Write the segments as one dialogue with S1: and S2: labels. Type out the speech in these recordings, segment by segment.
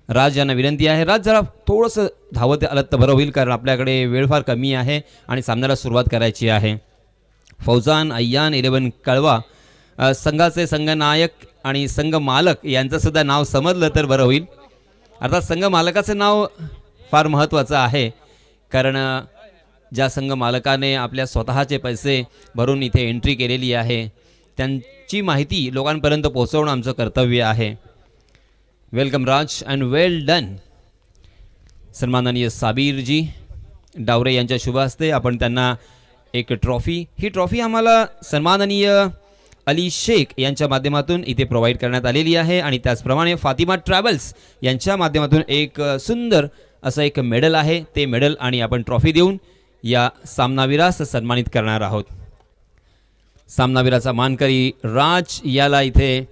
S1: राज यांना विनंती आहे. राज जरा थोडंसं धावत आलं तर बरं होईल, कारण आपल्याकडे वेळ फार कमी आहे आणि सामन्याला सुरुवात करायची आहे. फौजान अय्यान 11 कळवा संघाचे संघनायक आणि संघ मालक यांचं सुद्धा नाव समजलं तर बरं होईल. अर्थात संघ मालकाचं नाव फार महत्त्वाचं आहे, कारण ज्या संघ मालकाने आपल्या स्वतःचे पैसे भरून इथे एंट्री केलेली आहे त्यांची माहिती लोकांपर्यंत पोहोचवणं आमचं कर्तव्य आहे. Welcome Raj and well done. सन्माननीय साबीरजी डावरे यांच्या शुभ हस्ते आपण त्यांना एक ट्रॉफी, ही ट्रॉफी आम्हाला सन्माननीय अली शेख यांच्या माध्यमातून इथे प्रोव्हाइड करण्यात आलेली आहे आणि त्याचप्रमाणे फातिमा ट्रॅव्हल्स यांच्या माध्यमातून एक सुंदर असं एक मेडल आहे. ते मेडल आणि आपण ट्रॉफी देऊन या सामनावीरास सन्मानित करणार आहोत. सामनावीराचा मानकरी राज याला इथे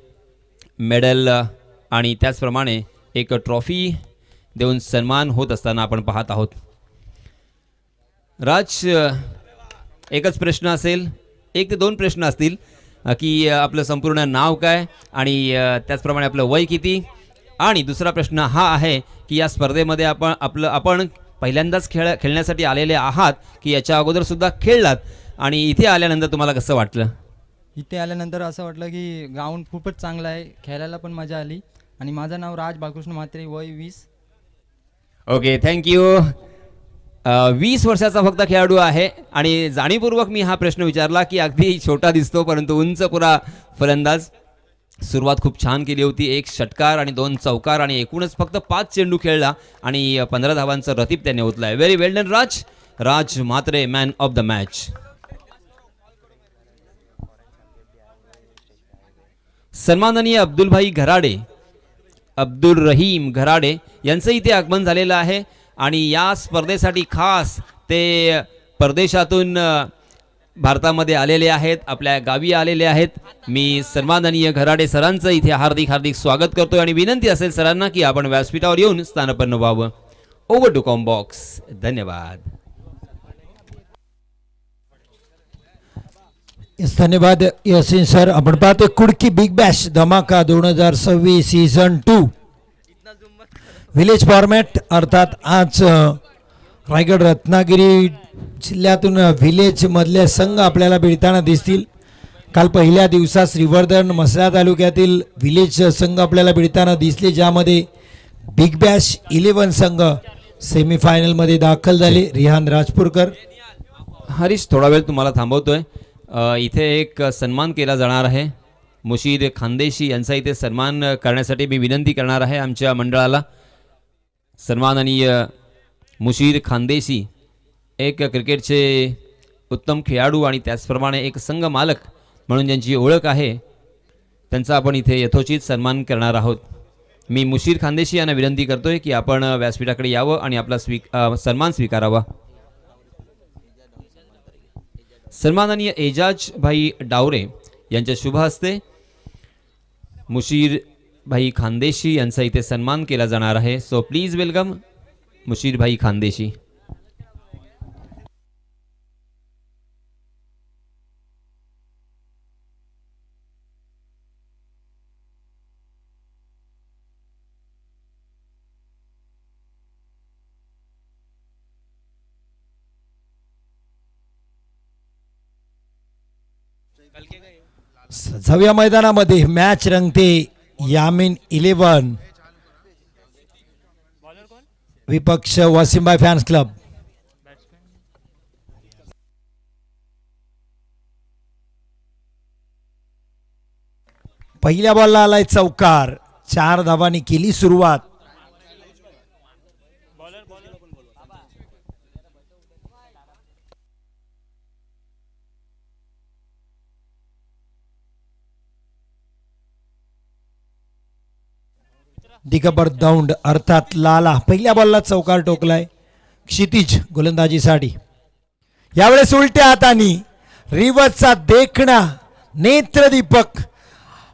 S1: मेडल आणि त्याचप्रमाणे एक ट्रॉफी देऊन सन्मान होत असताना आपण पाहत आहोत. राज, एकच प्रश्न असेल, 1 ते 2 प्रश्न असतील की आपलं संपूर्ण नाव काय आणि त्याचप्रमाणे आपलं वय किती, आणि दुसरा प्रश्न हा आहे की या स्पर्धेमध्ये आपण पहिल्यांदाच खेळण्यासाठी आलेले आहात की याच्या अगोदर सुद्धा खेळलात, आणि इथे आल्यानंतर तुम्हाला कसं वाटलं?
S2: इथे आल्यानंतर असं वाटलं की ग्राउंड खूपच चांगलं आहे, खेळायला पण मजा आली. आणि माझं नाव राज बाळकृष्ण म्हात्रे, वय 20.
S1: Okay, thank you. 20 वर्षाचा फक्त खेळाडू आहे आणि जाणीवपूर्वक मी हा प्रश्न विचारला की अगदी छोटा दिसतो परंतु उंच पुरा फलंदाज. सुरुवात खूप छान केली होती, 1 षटकार आणि 2 चौकार आणि एकूणच फक्त 5 चेंडू खेळला आणि 15 धावांचं रतीब त्याने ओतलाय. Very well done Raj. Raj Mhatre, man of the match. सन्माननीय अब्दुलभाई घराडे, अब्दुल रहीम घराडे यांचं इथे आगमन झालेलं आहे आणि या स्पर्धेसाठी खास ते परदेशातून भारतामध्ये आलेले आहेत, आपल्या गावी आलेले आहेत. मी सन्माननीय घराडे सरांचं इथे हार्दिक हार्दिक स्वागत करतोय आणि विनंती असेल सरांना की आपण व्यासपीठावर येऊन स्थानपन्न व्हावं. Over to com box. धन्यवाद.
S3: धन्यवाद यासीन सर. आपण पाहतोय कुडकी बिग बॅश धमाका 2026 सीझन 2 विलेज फॉर्मॅट. अर्थात आज रायगड रत्नागिरी जिल्ह्यातून व्हिलेज मधले संघ आपल्याला भिडताना दिसतील. काल पहिल्या दिवसात श्रीवर्धन म्हसळा तालुक्यातील व्हिलेज संघ आपल्याला भिडताना दिसले, ज्यामध्ये बिग बॅश 11 संघ सेमीफायनलमध्ये दाखल झाले. रिहान राजपूरकर.
S1: हरीश, थोडा वेळ तुम्हाला थांबवतोय. इथे एक सन्मान केला जाणार आहे. मुशीद खानदेशी यांचा इथे सन्मान करण्यासाठी मी विनंती करणार आहे आमच्या मंडळाला. सन्माननीय मुशीद खानदेशी एक क्रिकेटचे उत्तम खेळाडू आणि त्याचप्रमाणे एक संघ मालक म्हणून ज्यांची ओळख आहे, त्यांचा आपण इथे यथोचित सन्मान करणार आहोत. मी मुशीद खानदेशी यांना विनंती करतोय की आपण व्यासपीठाकडे यावं आणि आपला सन्मान स्वीकारावा. सन्माननीय एजाज भाई डावरे यांच्या शुभ हस्ते मुशीर भाई खानदेशी यांचा इथे सन्मान केला जाणार आहे. सो प्लीज वेलकम मुशीर भाई खानदेशी.
S3: सहाव्या मैदानामध्ये मॅच रंगते. यामीन 11 विपक्ष वसीमभाई फॅन्स क्लब. पहिल्या बॉलला आलाय चौकार. 4 धावांनी केली सुरुवात. दिगंबर दौंड अर्थात लाला पहिल्या बॉलला चौकार टोकलाय. क्षितिज गोलंदाजीसाठी. यावेळेस उलट्या हातानी रिवर्सचा देखणा नेत्रदीपक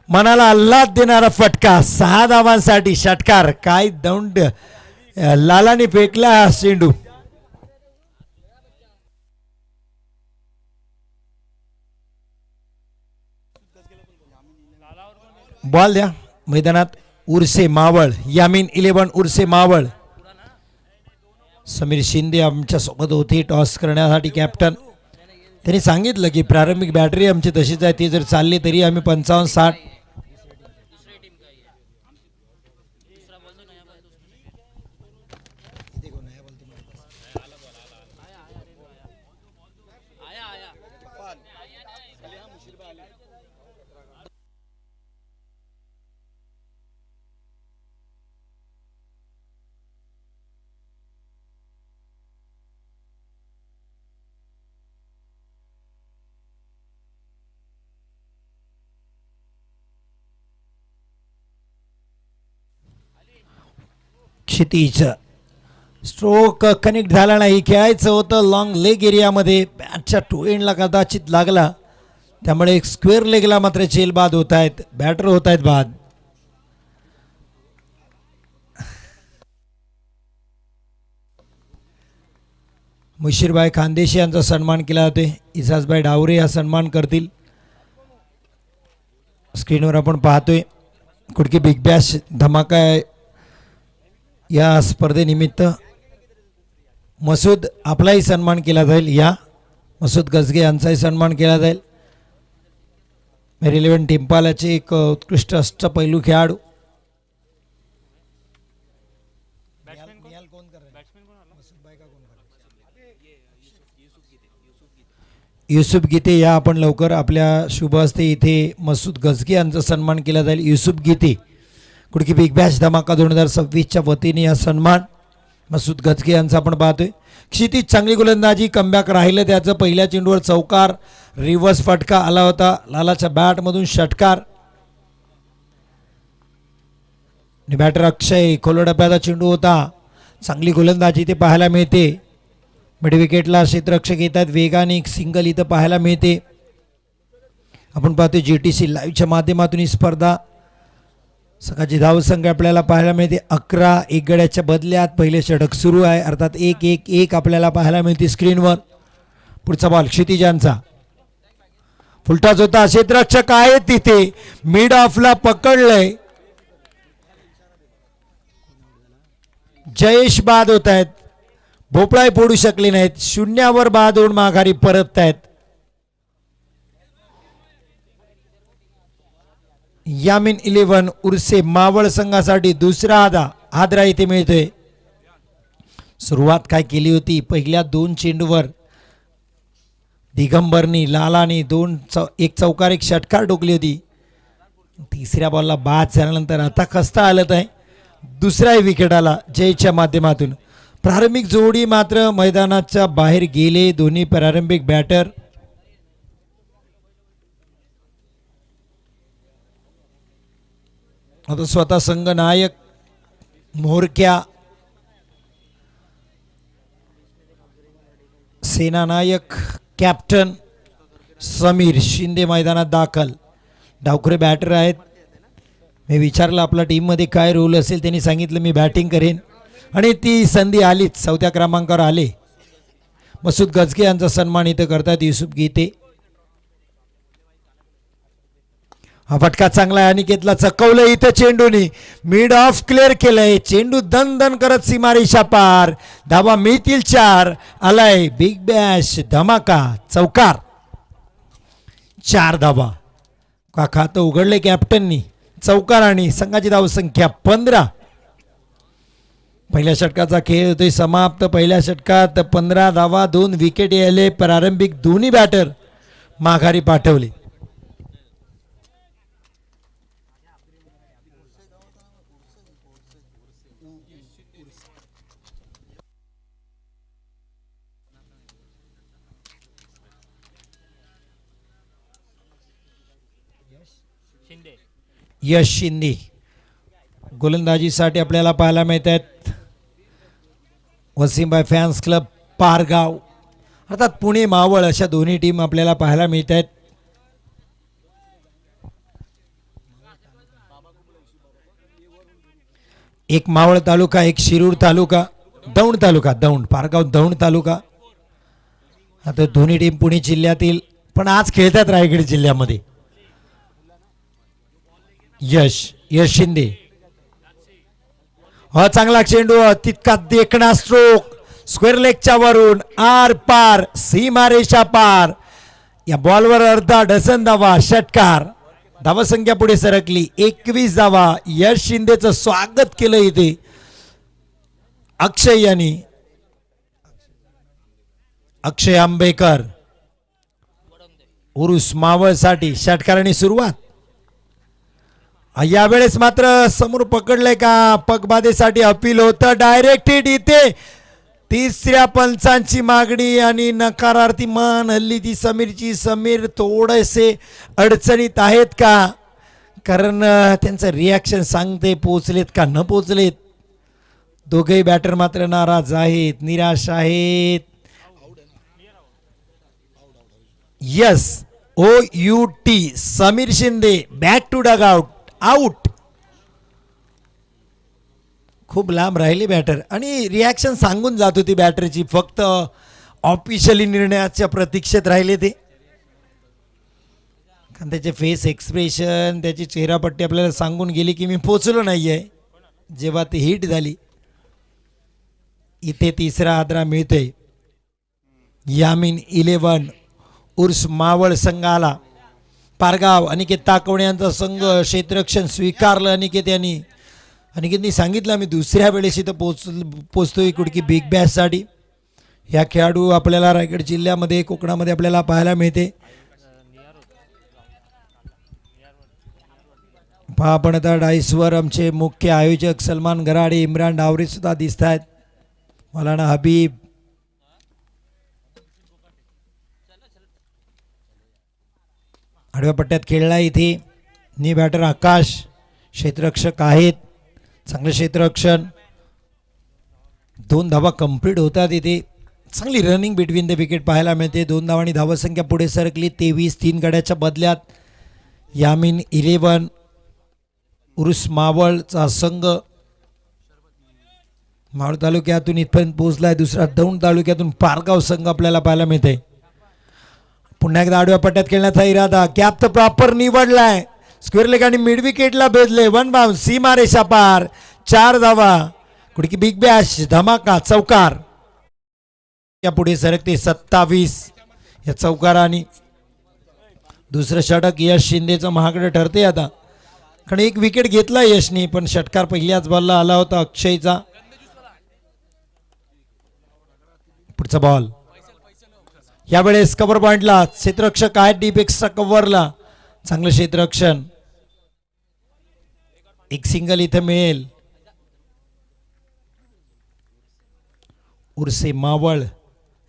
S3: मनाला आल्हाद देणारा फटका. 6 धावांसाठी षटकार. काय दौंड लालाने फेकला हा चेंडू. बॉल द्या मैदानात. उर्से मावळ, यामीन 11 उर्से मावळ. समीर शिंदे आमच्या सोबत होते टॉस करण्यासाठी कॅप्टन. त्यांनी सांगितलं की प्रारंभिक बॅटरी आमची तशीच आहे, ती जर चालली तरी आम्ही 55-60. क्षितिज स्ट्रोक कनेक्ट झाला नाही. खेळायचं होतं लॉंग लेग एरियामध्ये, बॅटच्या टू एंडला कदाचित लागला, त्यामुळे एक स्क्वेअर लेगला मात्र चेल बाद होत आहेत, बॅटर होत आहेत बाद. मुशीरबाई खानदेशी यांचा सन्मान केला जातोय. इसासबाई डावरे हा सन्मान करतील. स्क्रीनवर आपण पाहतोय कुडकी बिग बॅश धमाका या स्पर्धेनिमित्त मसूद आपलाही सन्मान केला जाईल. या मसूद गजगे यांचाही सन्मान केला जाईल. मेरी 11 टिंपालाचे एक उत्कृष्ट अष्टपैलू खेळाडू. युसुफ गीते या आपण लवकर आपल्या शुभ हस्ते इथे मसूद गजगे यांचा सन्मान केला जाईल. युसुफ गीते कुडकी बिग बॅश धमाका 2026च्या वतीने हा सन्मान मसूद गजगे यांचा आपण पाहतोय. क्षितिज चांगली गोलंदाजी, कमबॅक राहिलं त्याचं. पहिल्या चेंडूवर चौकार, रिव्हर्स फटका आला होता, लालाच्या बॅटमधून षटकार. बॅटर अक्षय खोलडप्याचा चेंडू होता. चांगली गोलंदाजी ते पाहायला मिळते. मिड विकेटला क्षेत्ररक्षक येतात, वेगाने एक सिंगल इथं पाहायला मिळते. आपण पाहतोय GTC लाईव्हच्या माध्यमातून ही स्पर्धा. सकाळची धावसंख्या आपल्याला पाहायला मिळते 11. एक गड्याच्या बदल्यात पहिले षटक सुरू आहे, अर्थात 1-1-1 आपल्याला पाहायला मिळते स्क्रीनवर. पुढचा बॉल क्षितिजांचा, फुलटाच होता, क्षेत्ररक्षक आहे तिथे, मिड ऑफला पकडलंय. जयेश बाद होत आहेत, भोपळाही फोडू शकले नाहीत. 0वर बाद होऊन माघारी परत आहेत. यामीन 11 उर्से मावळ संघासाठी दुसरा हादरा इथे मिळतोय. सुरुवात काय केली होती, पहिल्या 2 चेंडूवर दिगंबरनी लालानी एक चौकार एक षटकार ठोकली होती. तिसऱ्या बॉलला बाद झाल्यानंतर आता खस्ता आलत आहे. दुसऱ्या विकेटाला जयच्या माध्यमातून. प्रारंभिक जोडी मात्र मैदानाच्या बाहेर गेले दोन्ही प्रारंभिक बॅटर. आता स्वतः संघ नायक मोरक्या, सेनानायक कॅप्टन समीर शिंदे मैदानात दाखल. डावखुरे बॅटर आहेत. मी विचारलं आपला टीममध्ये काय रोल असेल, त्यांनी सांगितलं मी बॅटिंग करेन, आणि ती संधी आलीच. 4थ्या क्रमांकावर आले. मसूद गजगे यांचा सन्मान इथं करतात युसुफ गीते. हा फटका चांगला आहे, अनिकेतला चकवलं इथं चेंडूनी, मिड ऑफ क्लिअर केलंय. चेंडू दन दन करत सीमारेषा पार, धावा मिळतील 4. आलाय बिग बॅश धमाका, चौकार, 4 धावा. का खातं उघडले कॅप्टननी, चौकार आणि संघाची धावसंख्या 15. पहिल्या षटकाचा खेळ होतोय समाप्त. पहिल्या षटकात 15 धावा, 2 विकेट आले. प्रारंभिक दोन्ही बॅटर माघारी पाठवले. यश शिंदे गोलंदाजीसाठी आपल्याला पाहायला मिळत आहेत. वसीमबाई फॅन्स क्लब पारगाव, अर्थात पुणे मावळ, अशा दोन्ही टीम आपल्याला पाहायला मिळत आहेत. एक मावळ तालुका, एक शिरूर तालुका, दौंड तालुका, पारगाव दौंड तालुका. आता दोन्ही टीम पुणे जिल्ह्यातील, पण आज खेळतात रायगड जिल्ह्यामध्ये. यश शिंदे हा चांगला चेंडू तितका देखणा स्ट्रोक स्क्वेअर लेगच्या वरून आर पार सीमारेषा पार. या बॉलवर अर्धा डझन धावा षटकार. धावसंख्या पुढे सरकली 21 धावा. यश शिंदेचं स्वागत केलं इथे अक्षय यांनी. अक्षय आंबेकर उरुस मावळसाठी षटकाराने सुरुवात. यावेळेस मात्र समोर पकडलंय का पकबाधेसाठी अपील होतं. डायरेक्ट हिट इथे तिसऱ्या पंचांची मागणी आणि नकारार्थी मान हल्ली ती समीरची. समीर थोडेसे अडचणीत आहेत का कारण त्यांचं रिॲक्शन सांगते पोचलेत का न पोचलेत. दोघेही बॅटर मात्र नाराज आहेत निराश आहेत. Yes OUT Sameer Shinde back to dugout. Out. खूप लांब राहिली बॅटर आणि रिॲक्शन सांगून जात होती बॅटरची. फक्त ऑफिशियली निर्णयाच्या प्रतीक्षेत राहिले ते. कारण त्याचे फेस एक्सप्रेशन त्याची चेहरापट्टी आपल्याला सांगून गेली की मी पोचलो नाही आहे. जेव्हा ती हिट झाली इथे तिसरा आदरा मिळतोय. यामीन 11 उर्स मावळ संघाला. पारगाव अनिकेत ताकवणे यांचा संघ क्षेत्ररक्षण स्वीकारलं. अनिकेतनी सांगितलं मी दुसऱ्या वेळेस इथं पोचतोय कुडकी बिग बॅशसाठी. ह्या खेळाडू आपल्याला रायगड जिल्ह्यामध्ये कोकणामध्ये आपल्याला पाहायला मिळते. पहा आपण आता डाईसवर आमचे मुख्य आयोजक सलमान गराडे इम्रान डावरे सुद्धा दिसत आहेत. मौलाना हबीब आडव्या पट्ट्यात खेळला इथे. नी बॅटर आकाश क्षेत्ररक्षक आहेत. चांगलं क्षेत्ररक्षण. 2 धावा कंप्लीट होतात इथे. चांगली रनिंग बिटवीन द विकेट पाहायला मिळते. 2 धावांनी धावसंख्या पुढे सरकली 23. 3 गड्याच्या बदल्यात यामीन 11 उरुस मावळचा संघ मावळ तालुक्यातून इथपर्यंत पोहोचलाय. दुसरा दौंड तालुक्यातून पारगाव संघ आपल्याला पाहायला मिळते. पुन्हा एकदा आडव्या पट्ट्यात खेळण्याचा इरादा. कॅप तर प्रॉपर निवडलाय. स्क्वेअर लेग आणि मिड विकेटला भेदले. 1 बाउन्स सीमारेषा पार. 4 धावा. कुडकी बिग बॅश धमाका चौकार. या पुढे सरकते 27. या चौकाराने दुसरं षटक यश शिंदेचं महागडं ठरते आता. कारण 1 विकेट घेतला यशनी पण षटकार पहिल्याच बॉलला आला होता अक्षयचा. पुढचा बॉल. यावेळेस कव्हर पॉइंटला क्षेत्ररक्षक आहेत डीपेक्सचा कव्हरला. चांगलं क्षेत्ररक्षण. 1 सिंगल इथे मिळेल. उर्से मावळ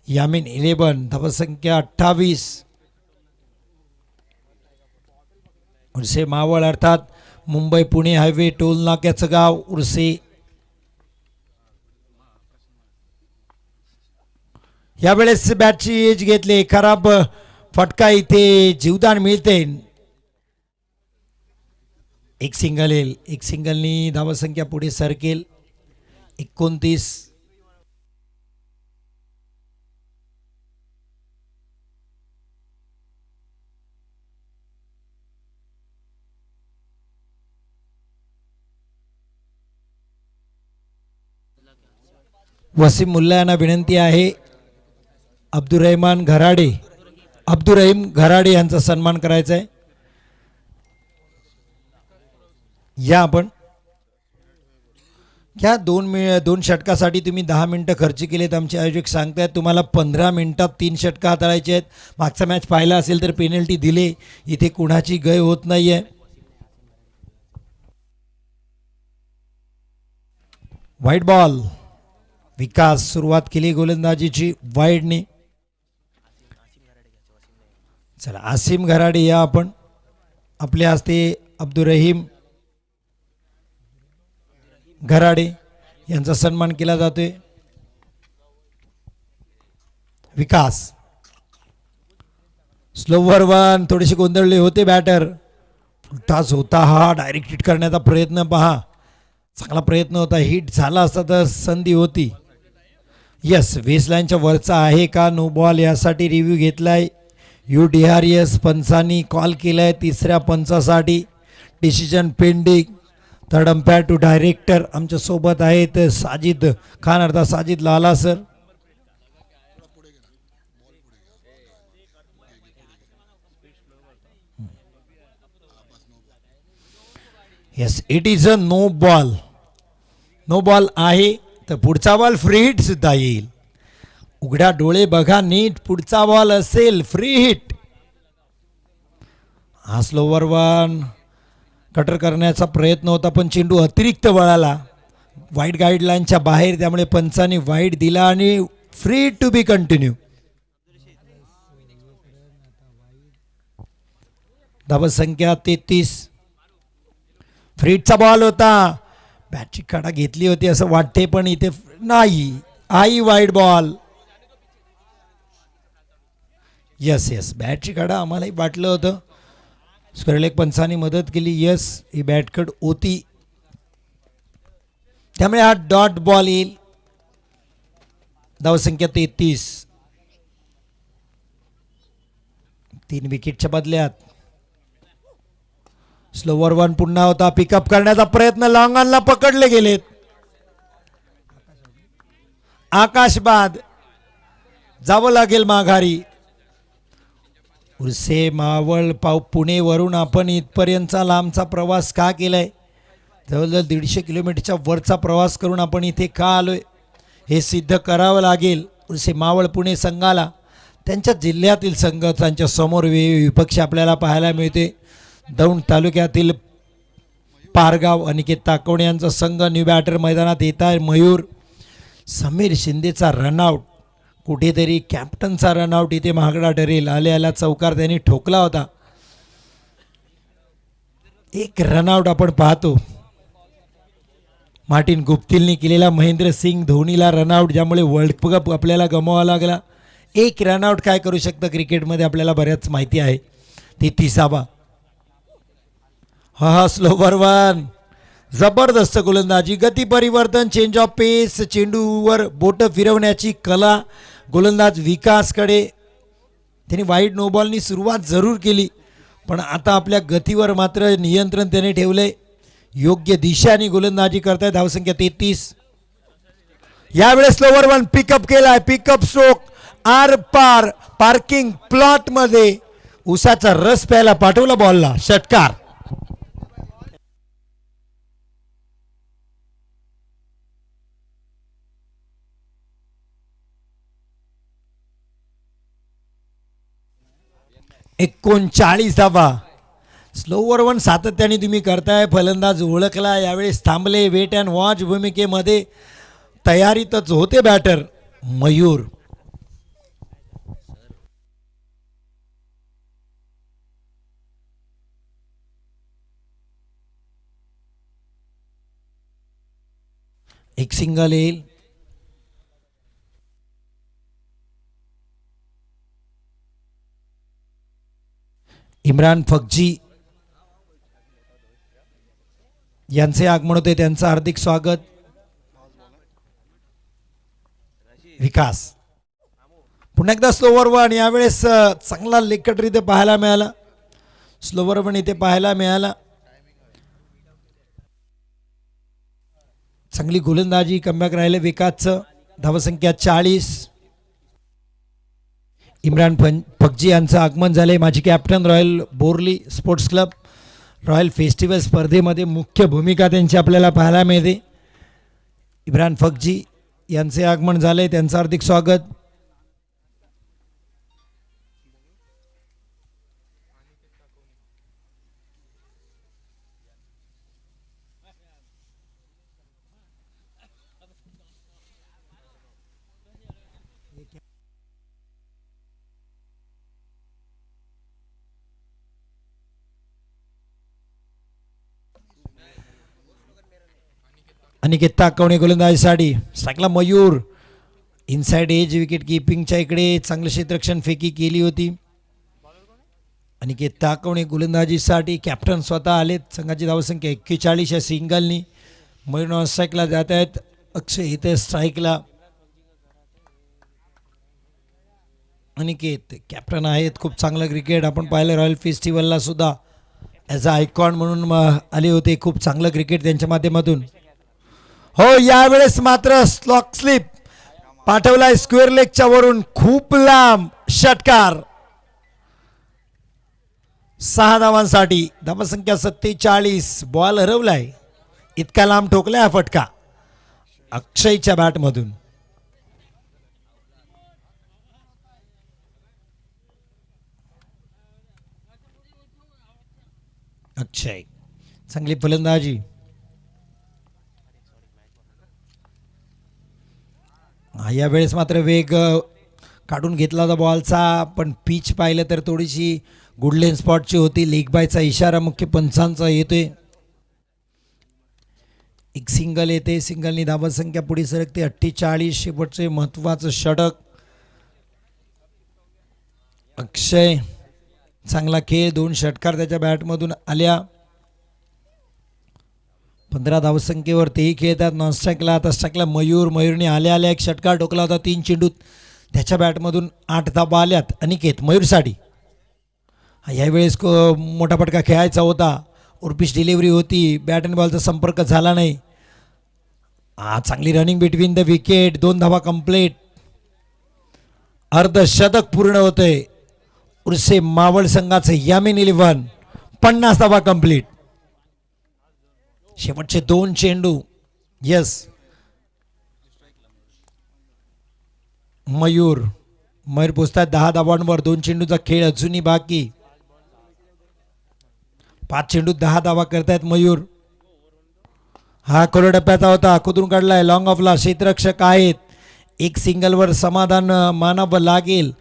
S3: यामीन 11 धावसंख्या 28. उर्से मावळ अर्थात मुंबई पुणे हायवे टोल नाक्याचं गाव उर्से. यावेळेस बॅटची एज घेतले. खराब फटका इथे जीवदान मिळते. 1 सिंगल येईल. 1 सिंगलनी धावसंख्या पुढे सरकेल 29. वसीम मुल्ला यांना विनंती आहे अब्दुरहीम घराडे यांचा सन्मान करायचा आहे. या आपण ह्या 2 षटकासाठी तुम्ही 10 मिनिटं खर्च केलेत. आमचे आयोजक सांगतायत तुम्हाला 15 मिनिटात 3 षटकं हाताळायचे आहेत. मागचा मॅच पाहिला असेल तर पेनल्टी दिले. इथे कुणाची गय होत नाहीये. White ball. विकास सुरुवात केली गोलंदाजीची वाईडने. चला आसिम घराडे या आपण. आपल्या हस्ते अब्दुरहीम घराडे यांचा सन्मान केला जातोय. विकास स्लोवर 1 थोडेसे गोंधळले होते बॅटर. तास होता हा. डायरेक्ट हिट करण्याचा प्रयत्न पहा. चांगला प्रयत्न होता. हिट झाला असता तर संधी होती. यस वेस्टलाईनच्या वरचा आहे का नो बॉल यासाठी रिव्ह्यू घेतलाय. UDRS पंचांनी कॉल केलाय. तिसऱ्या पंचासाठी decision pending. Third umpire to director आमच्या सोबत आहेत साजिद खान अर्थात Sajid Lala sir. Yes, it is a no ball. No ball आहे तर पुढचा बॉल फ्री हिट सुद्धा येईल. उघड्या डोळे बघा नीट, पुढचा बॉल असेल फ्री हिट. हा स्लोवर वन कटर करण्याचा प्रयत्न होता पण चेंडू अतिरिक्त वळाला वाईड गाईडलाईनच्या बाहेर, त्यामुळे पंचांनी वाईड दिला आणि फ्री टू बी कंटिन्यू. धावसंख्या 33. फ्रीटचा बॉल होता, बॅटची कडा घेतली होती असं वाटते पण इथे नाही, आई वाईड बॉल. यस यस, बॅटची कडा आम्हालाही वाटलं होतं. स्क्वेअरलेग पंचांनी मदत केली. यस, ही बॅटकड होती त्यामुळे हा डॉट बॉल येईल. धावसंख्या 33. 3 विकेटच्या बदल्यात. स्लोवर वन पुन्हा होता, पिकअप करण्याचा प्रयत्न, लॉंग ऑनला पकडले गेलेत. आकाश बाद, जावं लागेल माघारी. उर्से मावळ पुणेवरून आपण इथपर्यंतचा लांबचा प्रवास का केलाय? जवळजवळ 150 किलोमीटरच्या वरचा प्रवास करून आपण इथे का आलोय हे सिद्ध करावं लागेल. उर्से मावळ पुणे संघाला त्यांच्या जिल्ह्यातील संघ त्यांच्या समोर विपक्ष आपल्याला पाहायला मिळते. दौंड तालुक्यातील पारगाव अनिकेत ताकवणे यांचा संघ न्यू बॅटर मैदानात येत आहे. मयूर समीर शिंदेचा रनआउट, कुठेतरी कॅप्टनचा रनआउट इथे महागडा ठरेल. आल्या चौकार त्यांनी ठोकला होता. एक रनआउट आपण पाहतो, मार्टिन गुप्तिलने केलेला महेंद्र सिंग धोनीला रनआउट, ज्यामुळे वर्ल्ड कप आपल्याला गमवावा लागला. एक रनआउट काय करू शकतं क्रिकेटमध्ये आपल्याला बऱ्याच माहिती आहे. ते 30वा. हा स्लोवर वन, जबरदस्त गोलंदाजी, गती परिवर्तन, चेंज ऑफ पेस, चेंडूवर बोटं फिरवण्याची कला गोलंदाज विकासकडे. त्याने वाईड नो बॉलनी सुरुवात जरूर केली पण आता आपल्या गतीवर मात्र नियंत्रण त्याने ठेवलंय. योग्य दिशाने गोलंदाजी करताय. धावसंख्या 33. यावेळेस स्लोवर वन पिकअप केलाय, पिकअप स्ट्रोक आर पार पार्किंग प्लॉट मध्ये उसाचा रस प्यायला पाठवला बॉलला, षटकार. एकोणचाळीस धावा. स्लोवर वन सातत्याने तुम्ही करताय, फलंदाज ओळखला, यावेळेस थांबले. वेट अँड वॉच भूमिकेमध्ये तयारीतच होते बॅटर मयूर. एक सिंगल येईल. इम्रान फकजी यांचे आगमन होते, त्यांचं हार्दिक स्वागत. विकास पुन्हा एकदा स्लोवर वन, यावेळेस चांगला लेकट इथे पाहायला मिळाला. स्लोवर वन इथे पाहायला मिळाला. चांगली गोलंदाजी, कमबॅक राहिले विकासचं. धावसंख्या 40. इम्रान फकजी यांचं आगमन झाले. माजी captain royal Borli sports club. Royal festival स्पर्धेमध्ये मुख्य भूमिका त्यांची आपल्याला पाहायला मिळते. इम्रान फकजी यांचे आगमन झाले, त्यांचं हार्दिक स्वागत. अनिकेत ताकवणे गोलंदाजीसाठी. स्ट्राईकला मयूर. इनसाइड एज विकेट किपिंगच्या इकडे चांगलं क्षेत्ररक्षण फेकी केली होती. अनिकेत ताकवणे गोलंदाजीसाठी. कॅप्टन स्वतः आलेत. संघाची धावसंख्या 41 या सिंगलनी. मयूर नॉन स्ट्राईकला जात आहेत. अक्षय इथे स्ट्राईकला. अनिकेत कॅप्टन आहेत. खूप चांगलं क्रिकेट आपण पाहिलं रॉयल फेस्टिवलला सुद्धा. ॲज अ आयकॉन म्हणून आले होते. खूप चांगलं क्रिकेट त्यांच्या माध्यमातून. हो, यावेळेस मात्र स्लॉक स्लिप पाठवलाय स्क्वेअर लेगच्या वरून, खूप लांब षटकार. 6 धावांसाठी. धावसंख्या 47. बॉल हरवलाय. इतका लांब ठोकलाय हा फटका अक्षयच्या बॅटमधून. अक्षय चांगली फलंदाजी. या वेळेस मात्र वेग काढून घेतला होता बॉलचा, पण पिच पाहिलं तर थोडीशी गुडलेन स्पॉटची होती. लेग बायचा इशारा मुख्य पंचांचा येतोय. एक सिंगल येते. सिंगलनी धावसंख्या पुढे सरकते 48. शेवटचे महत्वाचं षटक. अक्षय चांगला खेळ. 2 षटकार त्याच्या बॅटमधून आल्या. 15 धावसंख्येवर तेही खेळतात. नॉनस्ट्राईकला आता स्ट्राईकला मयूरने आल्या एक षटकार ठोकला होता 3 चेंडूत. त्याच्या बॅटमधून 8 धावा आल्यात. अनिकेत मयूरसाठी यावेळेस मोठा फटका खेळायचा होता. उर्पिश डिलिव्हरी होती. बॅट आणि बॉलचा संपर्क झाला नाही. चांगली रनिंग बिटवीन द विकेट. 2 धावा कंप्लीट. अर्धशतक पूर्ण होतंय उर्से मावळ संघाचं. यामिन 11 50 धावा कंप्लीट. शेवटचे 2 चेंडू. यस, मयूर पोचतात 10 धावांवर. 2 चेंडूचा खेळ अजूनही बाकी. 5 चेंडूत 10 धावा करतायत मयूर. हा खोल टप्प्याचा होता. खुदून काढलाय. लॉंग ऑफला क्षेत्ररक्षक आहेत. एक सिंगलवर समाधान मानावं लागेल.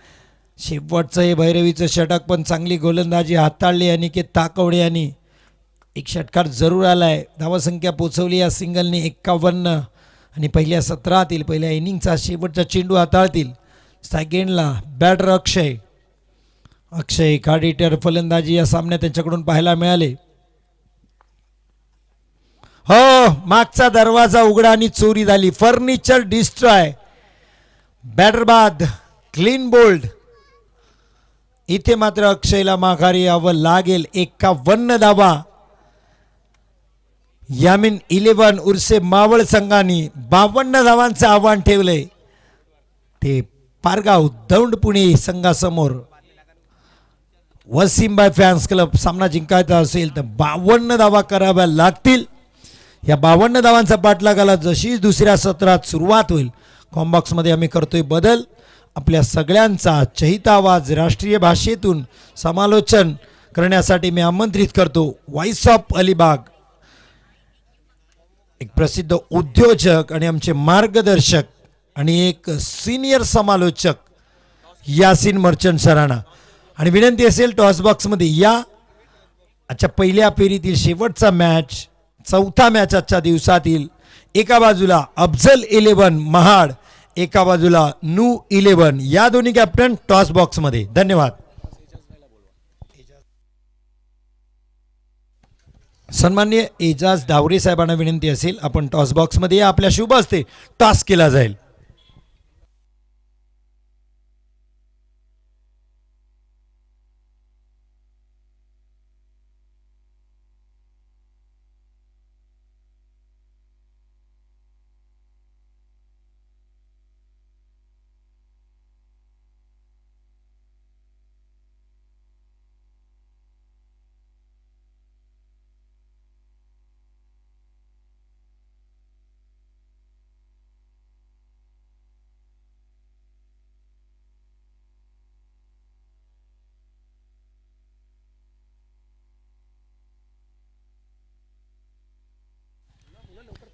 S3: शेवटचं हे भैरवीचं षटक, पण चांगली गोलंदाजी हाताळली अनिकेत ताकवडे यांनी. एक षटकार जरूर आलाय. धावसंख्या पोचवली या सिंगलने 51. आणि पहिल्या सत्रातील पहिल्या इनिंगचा शेवटचा चेंडू हाताळतील. सेकंडला बॅटर अक्षय काडीटर फलंदाजी या सामन्यात त्यांच्याकडून पाहायला मिळाले. हो, मागचा दरवाजा उघडा आणि चोरी झाली. Furniture destroy. बॅटर बाद. Clean bowled. इथे मात्र अक्षयला माघारी यावं लागेल. 51 धावा. यामिन 11 उर्से मावळ संघाने 52 धावांचं आव्हान ठेवलंय. ते पारगाव दौंड पुणे संघासमोर. वसीमबाई फॅन्स क्लब सामना जिंकायचा असेल तर 52 धावा कराव्या लागतील. या 52 धावांचा पाठलागाला जशी दुसऱ्या सत्रात सुरुवात होईल, कॉम्बॉक्समध्ये आम्ही करतोय बदल. आपल्या सगळ्यांचा चहिता आवाज राष्ट्रीय भाषेतून समालोचन करण्यासाठी मी आमंत्रित करतो. व्हॉइस ऑफ अलिबाग, एक प्रसिद्ध उद्योजक आणि आमचे मार्गदर्शक आणि एक सिनियर समालोचक यासिन मर्चंट सरांना. आणि विनंती असेल टॉसबॉक्समध्ये या. आजच्या पहिल्या फेरीतील शेवटचा मॅच, चौथा मॅच आजच्या दिवसातील. एका बाजूला अफजल 11 महाड, एका बाजूला नू 11. या दोन्ही कॅप्टन टॉसबॉक्समध्ये. धन्यवाद. सन्माननीय एजाज डावरे साहेबांना विनंती असेल आपण टॉसबॉक्समध्ये या. आपल्या शुभ हस्ते टॉस केला जाईल.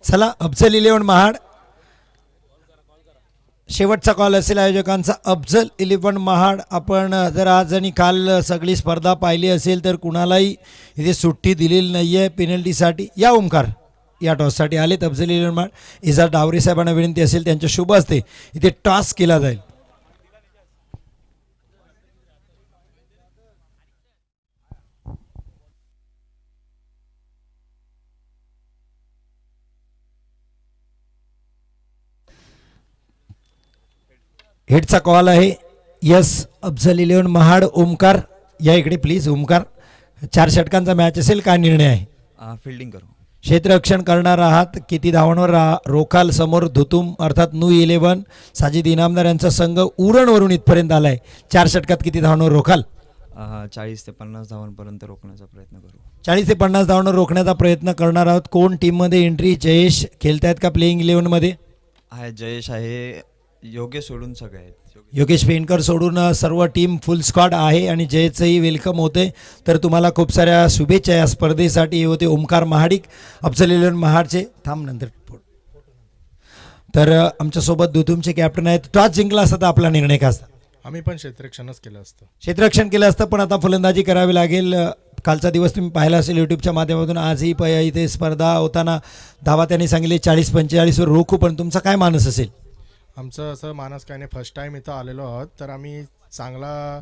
S3: चला, अफजल 11 महाड शेवटचा कॉल असेल आयोजकांचा. अफजल 11 महाड, आपण जर आज आणि काल सगळी स्पर्धा पाहिली असेल तर कुणालाही इथे सुट्टी दिलेली नाही आहे पेनल्टीसाठी. या ओमकार या टॉससाठी आलेत अफजल 11 महाड. एजाज डावरे साहेबांना विनंती असेल त्यांच्या शुभ हस्ते इथे टॉस केला जाईल. हेडचा कॉल आहे. यस, अफजल 11 महाड. ओमकार या इकडे प्लीज. ओमकार 4 षटकांचा मॅच असेल, काय निर्णय आहे?
S4: फिल्डिंग करू.
S3: क्षेत्ररक्षण करणार आहात, किती धावांवर रोखाल? समोर धुतुम अर्थात न्यू 11 साजिद इनामदार यांचा संघ उरणवरून इथपर्यंत आलाय. 4 षटकात किती धावांवर रोखाल?
S4: 40 ते 50 धावांपर्यंत रोखण्याचा प्रयत्न करू.
S3: 40 ते 50 धावांवर रोखण्याचा प्रयत्न करणार आहोत. कोण टीममध्ये एंट्री? जयेश खेळतायत का प्लेइंग 11मध्ये?
S4: आहे जयेश आहे, योग्य सोडून सगळे आहेत.
S3: योगेश पेंडकर सोडून सर्व टीम फुल स्क्वॉड आहे आणि जयचंही वेलकम होते. तर तुम्हाला खूप साऱ्या शुभेच्छा या स्पर्धेसाठी. हे होते ओमकार महाडिक, अफजल 11 महाडचे. थांब नंतर. तर आमच्यासोबत दुतुमचे कॅप्टन आहेत. टॉस जिंकला असता तर आपला निर्णय काय असता?
S5: आम्ही पण क्षेत्ररक्षणच केलं असतं.
S3: क्षेत्ररक्षण केलं असतं, पण आता फलंदाजी करावी लागेल. कालचा दिवस तुम्ही पाहिला असेल यूट्यूबच्या माध्यमातून. आजही इथे स्पर्धा होताना धावा त्यांनी सांगितले 40-45वर रोखू, पण तुमचा काय मानस असेल?
S5: आमचं असं मानस काय नाही, फर्स्ट टाईम इथं आलेलो आहोत, तर आम्ही चांगला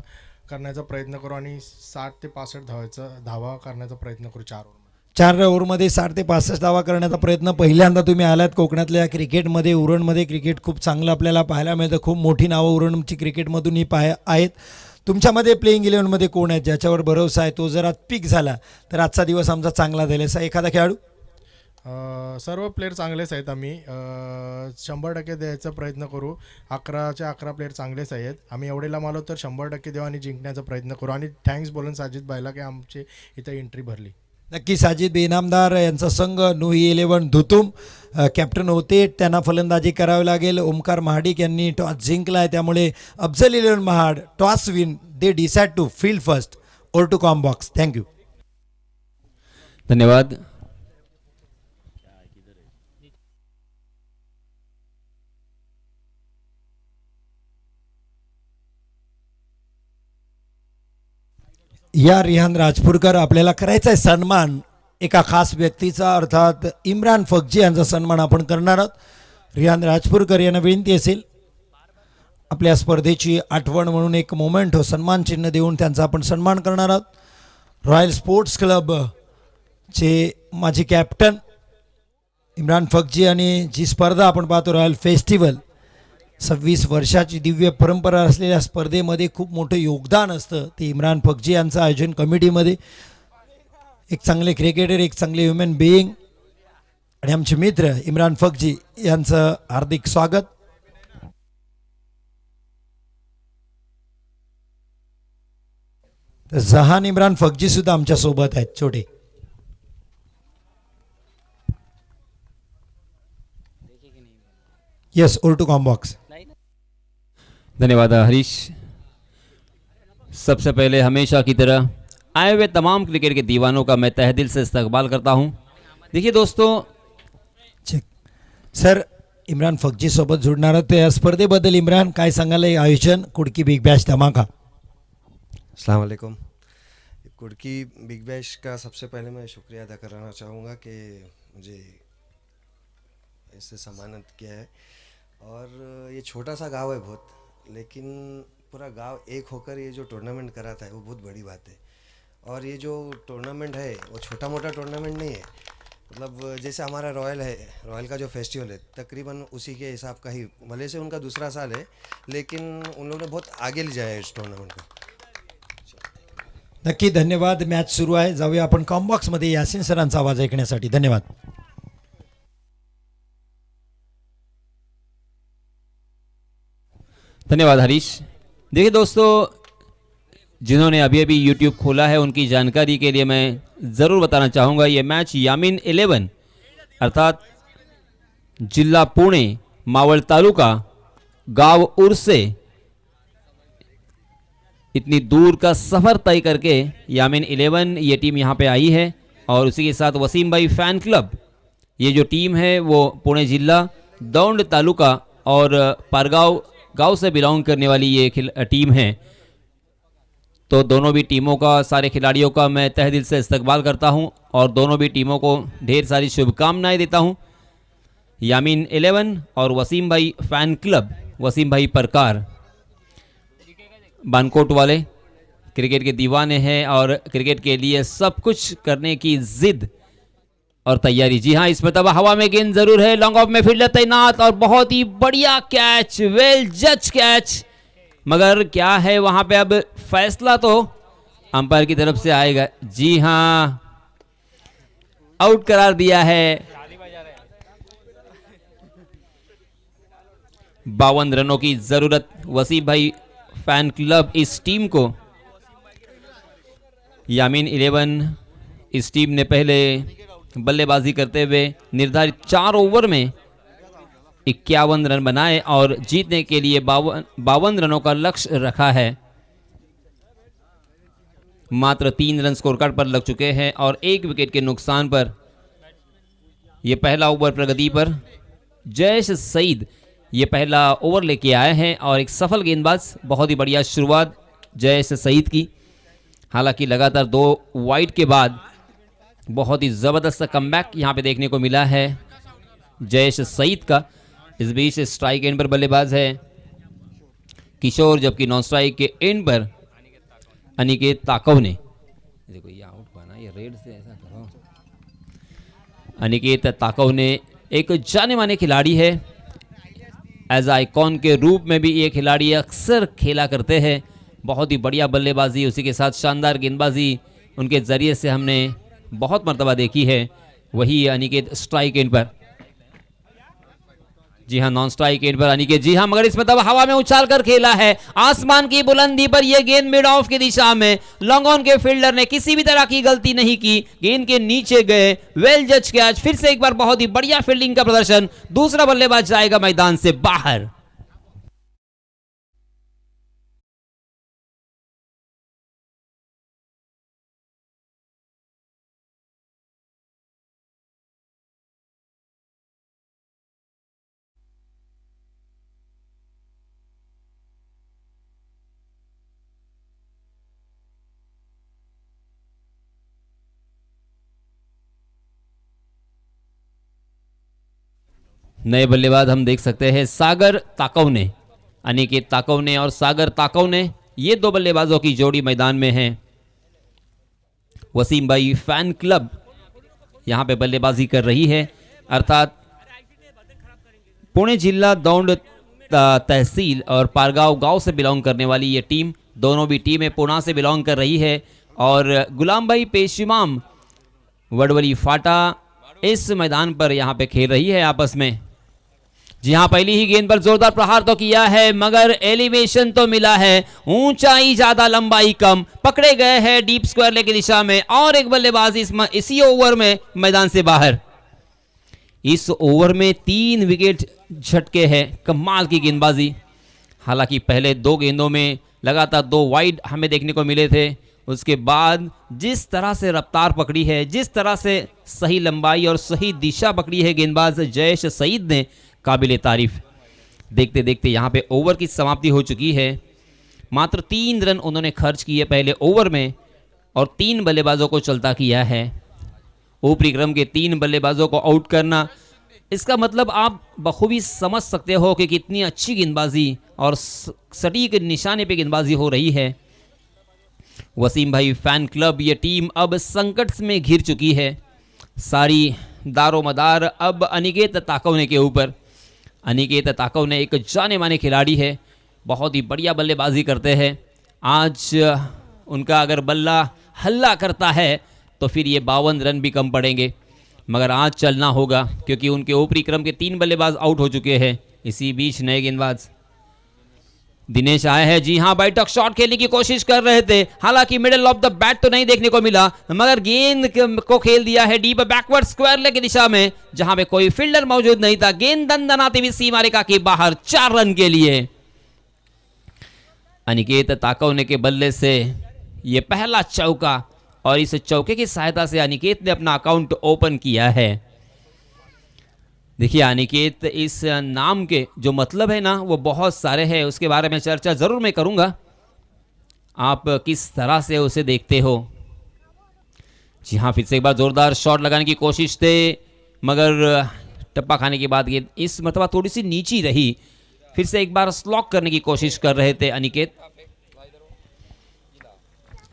S5: करण्याचा प्रयत्न करू आणि 60 ते 65 धावा करण्याचा प्रयत्न करू 4 ओव्हर.
S3: 4 ओव्हरमध्ये 60 ते 65 धावा करण्याचा प्रयत्न. पहिल्यांदा तुम्ही आलात कोकणातल्या क्रिकेटमध्ये. उरणमध्ये क्रिकेट खूप चांगलं आपल्याला पाहायला मिळतं. खूप मोठी नावं उरणची क्रिकेटमधून ही आहेत. तुमच्यामध्ये प्लेइंग 11मध्ये कोण आहे ज्याच्यावर भरोसा आहे? तो जर आज पीक झाला तर आजचा दिवस आमचा चांगला जाईल असा एखादा खेळाडू?
S5: सर्व प्लेयर चांगलेच आहेत. आम्ही 100% द्यायचा प्रयत्न करू. 11च्या 11 प्लेयर चांगलेच आहेत. आम्ही एवढे लांब आलो तर 100% देऊ आणि जिंकण्याचा प्रयत्न करू. आणि थँक्स बोलून साजिद भाईला की आमची इथं एंट्री भरली.
S3: नक्की. साजिद इनामदार यांचा संघ न्यू 11 धुतुम कॅप्टन होते, त्यांना फलंदाजी करावी लागेल. ओमकार महाडिक यांनी टॉस जिंकला आहे, त्यामुळे Afzal 11 Mahad toss win. They decide to field first और टू कॉम बॉक्स. थँक्यू.
S1: धन्यवाद.
S3: या रिहान राजपूरकर, आपल्याला करायचा आहे सन्मान एका खास व्यक्तीचा, अर्थात इम्रान फकजी यांचा सन्मान आपण करणार आहोत. रिहान राजपूरकर यांना विनंती असेल आपल्या स्पर्धेची आठवण म्हणून एक मोमेंट हो सन्मान चिन्ह देऊन त्यांचा आपण सन्मान करणार आहोत. रॉयल स्पोर्ट्स क्लबचे माजी कॅप्टन इम्रान फकजी आणि जी स्पर्धा आपण पाहतो रॉयल फेस्टिवल, 26 वर्षाची दिव्य परंपरा असलेल्या स्पर्धेमध्ये खूप मोठं योगदान असतं ते इम्रान फकजी यांचं आयोजन कमिटीमध्ये. एक चांगले क्रिकेटर, एक चांगले ह्युमन बिईंग आणि आमचे मित्र इम्रान फकजी यांचं हार्दिक स्वागत. तर जहान इम्रान फकजी सुद्धा आमच्या सोबत आहेत. छोटे यस और टू कॉम बॉक्स.
S1: धन्यवाद हरीश. सबसे पहले हमेशा की तरह आए हुए तमाम क्रिकेट के दीवानों का मैं तहे दिल से इस्तकबाल करता हूं. देखिए दोस्तों,
S3: चेक सर, इम्रान फकजी सोबत जुड़णार आहोत. या स्पर्धेबद्दल इम्रान काय सांगाल? हे आयोजन कुडकी बिग बॅश धमाका.
S6: अस्सलाम वालेकुम. कुडकी बिग बैश का सबसे पहले मैं शुक्रिया अदा करना चाहूँगा कि मुझे इससे सम्मानित किया है. और ये छोटा सा गांव है बहुत, लेकिन पूरा गांव एक होकर ये जो टूर्नामेंट कराता है वो बहुत बड़ी बात है. और ये जो टूर्नामेंट है वो छोटा मोटा टूर्नामेंट नहीं है. मतलब जैसे हमारा रॉयल है, रॉयल का जो फेस्टिवल है तकरीबन उसी के हिसाब का ही, भले से उनका दूसरा साल है लेकिन उन लोगों ने बहुत आगे ले जाया है इस टूर्नामेंट को.
S3: नक्की. धन्यवाद. मॅच सुरू आहे. जाऊया आपण कॉम्बॉक्समध्ये यासिन सरांचा आवाज ऐकण्यासाठी. धन्यवाद.
S1: धन्यवाद हरीश. देखिए दोस्तों, जिन्होंने अभी अभी YouTube खोला है उनकी जानकारी के लिए मैं ज़रूर बताना चाहूँगा, ये मैच यामीन 11 अर्थात जिल्हा पुणे, मावळ तालुका, गांव उर्से, इतनी दूर का सफ़र तय करके यामीन 11 ये टीम यहाँ पे आई है. और उसी के साथ वसीम भाई फ़ैन क्लब, ये जो टीम है वो पुणे जिला, दौंड तालुका और पारगांव गांव से बिलोंग करने वाली ये टीम है. तो दोनों भी टीमों का, सारे खिलाड़ियों का मैं तहे दिल से इस्तकबाल करता हूं और दोनों भी टीमों को ढेर सारी शुभकामनाएं देता हूं. यामीन 11 और वसीम भाई फ़ैन क्लब, वसीम भाई परकार, बानकोट वाले क्रिकेट के दीवाने हैं और क्रिकेट के लिए सब कुछ करने की जिद और तैयारी. जी हाँ, इस मरतबा हवा में गेंद जरूर है. लॉन्ग ऑफ में फील्डर तैनात और बहुत ही बढ़िया कैच, वेल जज कैच. मगर क्या है वहां पे अब फैसला तो अंपायर की तरफ से आएगा। जी हां, आउट करार दिया है। 52 रनों की जरूरत वसीम भाई फैन क्लब इस टीम को। यामीन 11 इस टीम ने पहले बल्लेबाजी करते हुए निर्धारित 4 ओवर में 51 रन बनाए और जीतने के लिए 52 रनों का लक्ष्य रखा है। मात्र 3 रन स्कोर कार्ड पर लग चुके हैं और 1 विकेट के नुकसान पर यह पहला ओवर प्रगति पर जयेश सईद ये पहला ओवर लेके आए हैं और एक सफल गेंदबाज। बहुत ही बढ़िया शुरुआत जयेश सईद की। हालांकि लगातार 2 वाइड के बाद बहुत ही ज़बरदस्त कमबैक यहाँ पे देखने को मिला है जयेश सईद का। इस बीच स्ट्राइक एंड पर बल्लेबाज है किशोर, जबकि नॉन स्ट्राइक के एंड पर अनिकेत ताकव ने, देखो ये आउट बना, ये रेड से ऐसा करो। अनिकेत ताकव ने एक जाने माने खिलाड़ी है, एज आइकॉन के रूप में भी ये खिलाड़ी अक्सर खेला करते हैं। बहुत ही बढ़िया बल्लेबाजी, उसी के साथ शानदार गेंदबाजी उनके ज़रिए से हमने बहुत मर्तबा देखी है। वही अनिकेत स्ट्राइक एंड पर, जी हाँ नॉन स्ट्राइक एंड पर अनिकेत, जी हाँ मगर इस मतलब हवा में उछाल कर खेला है। आसमान की बुलंदी पर यह गेंद मिड ऑफ की दिशा में, लॉन्ग ऑन के फील्डर ने किसी भी तरह की गलती नहीं की, गेंद के नीचे गए, वेल जज कैच। फिर से एक बार बहुत ही बढ़िया फील्डिंग का प्रदर्शन। दूसरा बल्लेबाज जाएगा मैदान से बाहर। नए बल्लेबाज हम देख सकते हैं सागर ताकव ने, अनिकेत ताकव ने और सागर ताकव ने, ये 2 बल्लेबाजों की जोड़ी मैदान में है। वसीम भाई फैन क्लब यहां पे बल्लेबाजी कर रही है, अर्थात पुणे जिला दौंड तहसील और पारगांव गांव से बिलोंग करने वाली ये टीम, दोनों भी टीमें पुणे से बिलोंग कर रही है। और गुलाम भाई पेशिमाम वडवली फाटा इस मैदान पर यहां पे खेल रही है आपस में। जी हां, पहली ही गेंद पर जोरदार प्रहार तो किया है मगर एलिवेशन तो मिला है, ऊंचाई ज्यादा लंबाई कम, पकड़े गए हैं डीप स्क्वायर लेग की दिशा में। और एक बल्लेबाज इसी ओवर में मैदान से बाहर। इस ओवर में 3 विकेट झटके हैं, कमाल की गेंदबाजी। हालांकि पहले 2 गेंदों में लगातार 2 वाइड हमें देखने को मिले थे, उसके बाद जिस तरह से रफ्तार पकड़ी है, जिस तरह से सही लंबाई और सही दिशा पकड़ी है गेंदबाज जयेश सईद ने, काबिले तारीफ। देखते देखते यहाँ पे ओवर की समाप्ति हो चुकी है। मात्र 3 रन उन्होंने खर्च किए पहले ओवर में और 3 बल्लेबाजों को चलता किया है। ऊपरी क्रम के 3 बल्लेबाजों को आउट करना, इसका मतलब आप बखूबी समझ सकते हो कि कितनी अच्छी गेंदबाजी और सटीक निशाने पे गेंदबाजी हो रही है। वसीम भाई फैन क्लब ये टीम अब संकट में घिर चुकी है। सारी दारोमदार अब अनिकेत ताकवने के ऊपर। अनिकेत ताकवने एक जाने माने खिलाड़ी है, बहुत ही बढ़िया बल्लेबाजी करते हैं। आज उनका अगर बल्ला हल्ला करता है तो फिर ये 52 रन भी कम पड़ेंगे, मगर आज चलना होगा क्योंकि उनके ऊपरी क्रम के 3 बल्लेबाज आउट हो चुके हैं। इसी बीच नए गेंदबाज दिनेश आए हैं। जी हां, बैटक शॉट खेलने की कोशिश कर रहे थे, हालांकि मिडिल ऑफ द बैट तो नहीं देखने को मिला, मगर गेंद को खेल दिया है डीप बैकवर्ड स्क्वायर लेग की दिशा में, जहां पे कोई फील्डर मौजूद नहीं था। गेंद दंदनाती हुई सीमा रेखा के बाहर, 4 रन के लिए। अनिकेत ताकवने के बल्ले से यह पहला चौका और इस चौके की सहायता से अनिकेत ने अपना अकाउंट ओपन किया है। देखिए अनिकेत इस नाम के जो मतलब है ना वो बहुत सारे हैं, उसके बारे में चर्चा जरूर मैं करूंगा। आप किस तरह से उसे देखते हो। जी हाँ, फिर से एक बार जोरदार शॉट लगाने की कोशिश थे, मगर टप्पा खाने के बाद ये इस मतलब थोड़ी सी नीची रही। फिर से एक बार स्लॉक करने की कोशिश कर रहे थे अनिकेत।